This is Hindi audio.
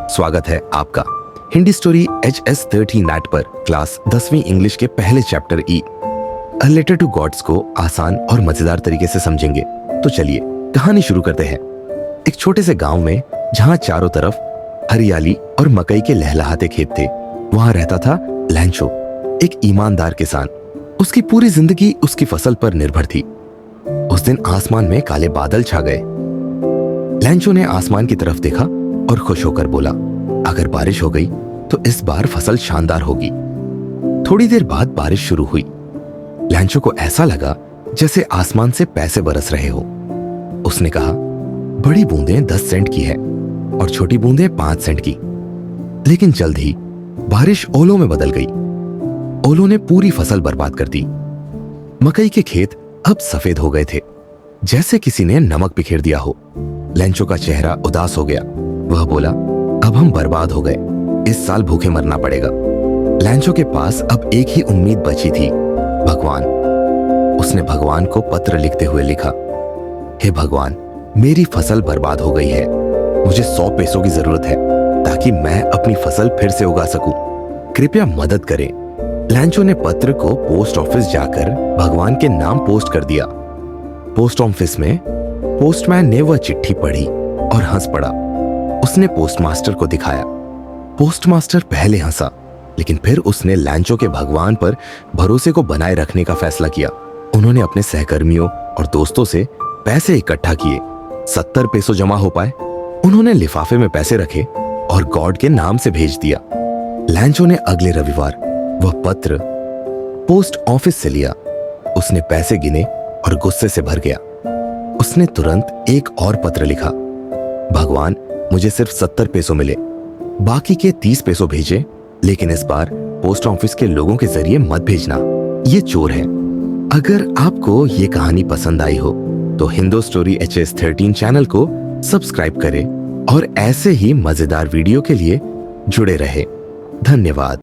स्वागत है आपका हिंदी स्टोरी HS13 नेट पर क्लास 10वीं इंग्लिश के पहले चैप्टर ई अ लेटर टू गॉड्स को आसान और मजेदार तरीके से समझेंगे। तो चलिए कहानी शुरू करते हैं। एक छोटे से गांव में जहां चारों तरफ हरियाली और मकई के लहलहाते खेत थे, वहां रहता था लैंचो, एक ईमानदार किसान। उसकी पूरी जिंदगी उसकी फसल पर निर्भर थी। उस दिन आसमान में काले बादल छा गए। लैंचो ने आसमान की तरफ देखा और खुश होकर बोला, अगर बारिश हो गई तो इस बार फसल शानदार होगी। थोड़ी देर बाद बारिश शुरू हुई। लैंचो को ऐसा लगा जैसे आसमान से पैसे बरस रहे हो। उसने कहा, बड़ी बूंदें 10 सेंट की है और छोटी बूंदें 5 सेंट की। लेकिन जल्द ही बारिश ओलों में बदल गई। ओलों ने पूरी फसल बर्बाद कर दी। मकई के खेत अब सफेद हो गए थे, जैसे किसी ने नमक बिखेर दिया हो। लैंचो का चेहरा उदास हो गया। वह बोला, अब हम बर्बाद हो गए, इस साल भूखे मरना पड़ेगा। लैंचो के पास अब एक ही उम्मीद बची थी, भगवान। उसने भगवान को पत्र लिखते हुए लिखा, हे भगवान, मेरी फसल बर्बाद हो गई है। मुझे 100 पैसों की जरूरत है ताकि मैं अपनी फसल फिर से उगा सकूं। कृपया मदद करें। लैंचो ने पत्र को पोस्ट ऑफिस जाकर भगवान के नाम पोस्ट कर दिया। पोस्ट ऑफिस में पोस्टमैन ने वह चिट्ठी पढ़ी और हंस पड़ा। उसने पोस्टमास्टर को दिखाया। पोस्टमास्टर पहले हंसा, लेकिन फिर उसने लैंचो के भगवान पर भरोसे को बनाए रखने का फैसला किया। उन्होंने अपने सहकर्मियों और दोस्तों से पैसे इकट्ठा किए। 70 पैसे जमा हो पाए। उन्होंने लिफाफे में पैसे रखे और गॉड के नाम से भेज दिया। लैंचो ने अगले रविवार वह पत्र पोस्ट ऑफिस से लिया। उसने पैसे गिने और गुस्से से भर गया। उसने तुरंत एक और पत्र लिखा, भगवान, मुझे सिर्फ 70 पैसे मिले, बाकी के 30 पैसे भेजे, लेकिन इस बार पोस्ट ऑफिस के लोगों के जरिए मत भेजना, ये चोर है। अगर आपको ये कहानी पसंद आई हो तो हिंदू स्टोरी HS13 चैनल को सब्सक्राइब करें और ऐसे ही मजेदार वीडियो के लिए जुड़े रहे। धन्यवाद।